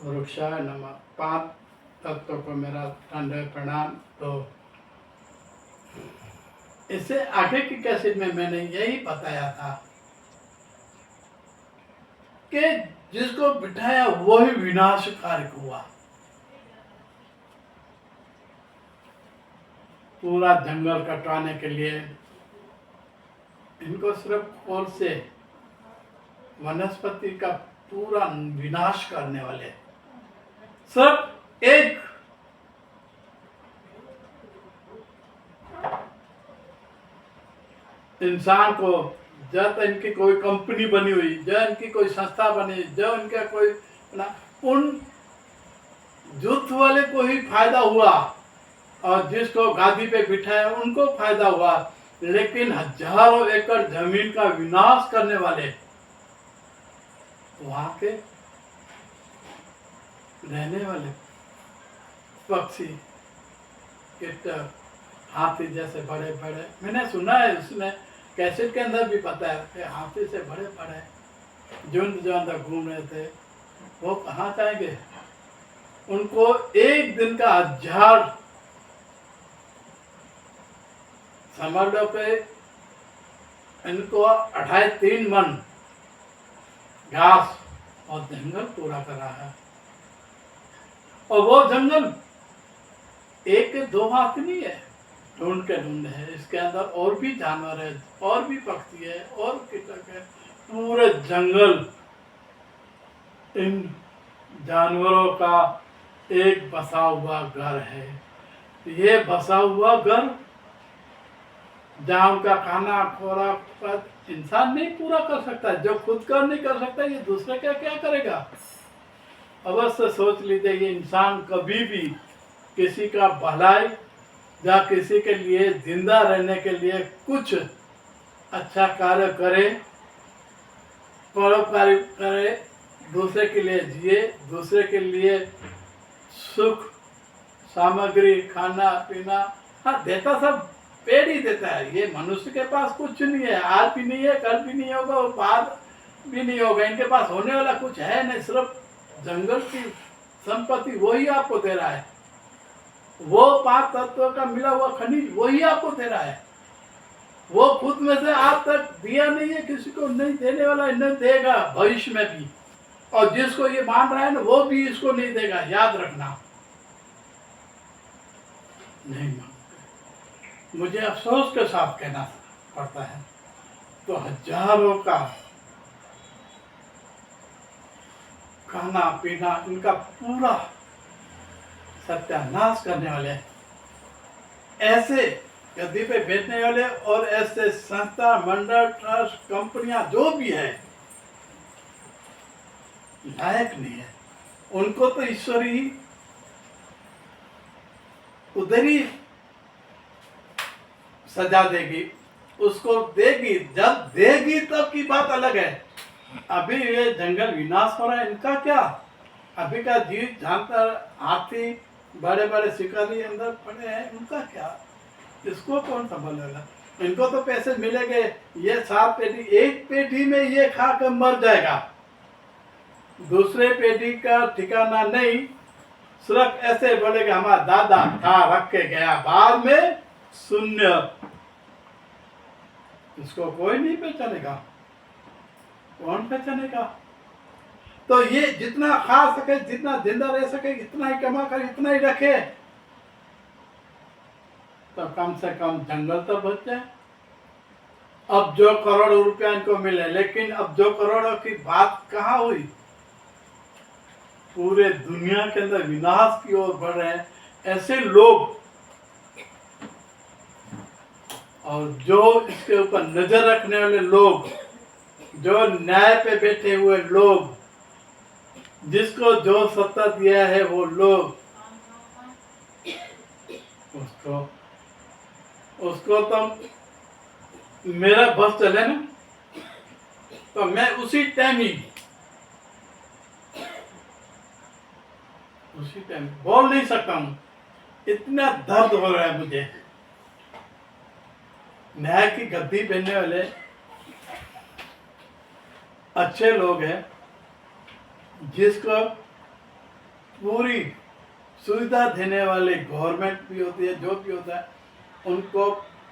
वृक्षाय नमः। 5 तत्वों को मेरा दंड प्रणाम। तो इससे आगे की कैसेट में मैंने यही बताया था कि जिसको बिठाया वही विनाशकारी हुआ। पूरा जंगल कटवाने के लिए इनको सिर्फ खोल से वनस्पति का पूरा विनाश करने वाले सिर्फ एक इंसान को, जब इनकी कोई कंपनी बनी हुई, जब इनकी कोई संस्था बनी, जब इनका कोई उन जुट वाले को ही फायदा हुआ और जिसको गादी पे बिठाया उनको फायदा हुआ, लेकिन हजारों एकड़ जमीन का विनाश करने वाले वहां के रहने वाले पक्षी, कीटक, हाथी जैसे बड़े बड़े, मैंने सुना है उसमें कैसेट के अंदर भी बताया कि हाथी से बड़े बड़े झुंड जो अंदर घूम रहे थे वो कहाँ जाएंगे? उनको एक दिन का 1000 समझ लो पे इनको 28-3 मन घास और जंगल पूरा कर रहा है। और वो जंगल एक दो हाथ नहीं है, ढूंढ के ढूंढ है। इसके अंदर और भी जानवर है, और भी पक्षी है, और कीटक है। पूरे जंगल इन जानवरों का एक बसा हुआ घर है। ये बसा हुआ घर जहाँ उनका खाना खोराक इंसान नहीं पूरा कर सकता। जो खुद कर नहीं कर सकता, ये दूसरे का क्या करेगा? अवश्य सोच लीजिए, ये इंसान कभी भी किसी का भलाई या किसी के लिए जिंदा रहने के लिए कुछ अच्छा कार्य करे, परोपकारी करे, दूसरे के लिए जिए, दूसरे के लिए सुख सामग्री, खाना पीना, हाँ देता सब पेड़ ही देता है। ये मनुष्य के पास कुछ नहीं है, आज भी नहीं है, कल भी नहीं होगा और बाद भी नहीं होगा। इनके पास होने वाला कुछ है नहीं, सिर्फ जंगल की संपत्ति वही आपको दे रहा है। वो 5 तत्वों का मिला हुआ खनिज वही आपको दे रहा है। वो खुद में से आज तक दिया नहीं है, किसी को नहीं देने वाला, नहीं देगा भविष्य में भी। और जिसको ये मान रहा है ना, वो भी इसको नहीं देगा, याद रखना। नहीं मानते, मुझे अफसोस के साथ कहना पड़ता है। तो हजारों का खाना पीना इनका पूरा सत्यानाश करने वाले, ऐसे गद्दी पे बेचने वाले और ऐसे संस्था, मंडल, ट्रस्ट, कंपनियां जो भी है लायक नहीं है। उनको तो ईश्वर ही उधर ही सजा देगी, उसको देगी। जब देगी तब की बात अलग है। अभी ये जंगल विनाश हो रहा है, इनका क्या? अभी का जीव जानता, हाथी, बड़े बड़े शिकारी अंदर पड़े हैं, उनका क्या? इसको कौन संभालेगा? इनको तो पैसे मिलेंगे। ये 7 पेटी, एक पेटी में ये खा कर मर जाएगा, दूसरे पेटी का ठिकाना नहीं। सिर्फ ऐसे बोलेगा हमारा दादा खा रख के गया, बाद में शून्य। इसको कोई नहीं पहचानेगा। कौन पहचानेगा? तो ये जितना खा सके, जितना जिंदा रह सके, इतना ही कमा कर इतना ही रखे, तो कम से कम जंगल तो बच जाए। अब जो करोड़ों रुपया इनको मिले, लेकिन अब जो करोड़ों की बात कहाँ हुई? पूरे दुनिया के अंदर विनाश की ओर बढ़ रहे हैं ऐसे लोग, और जो इसके ऊपर नजर रखने वाले लोग, जो न्याय पे बैठे हुए लोग, जिसको जो सत्ता दिया है वो लोग, उसको तो मेरा बस चले ना, तो मैं उसी टाइम बोल नहीं सकता हूँ। इतना दर्द हो रहा है मुझे। न्याय की गद्दी पहनने वाले अच्छे लोग हैं, जिसको पूरी सुविधा देने वाली गवर्नमेंट भी होती है, जो भी होता है, उनको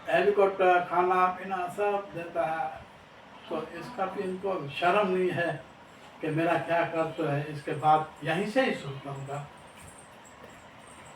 हेलीकॉप्टर, खाना पीना सब देता है। तो इसका भी इनको शर्म नहीं है कि मेरा क्या कर्तव्य है, इसके बाद यहीं से ही शुरू करूँगा।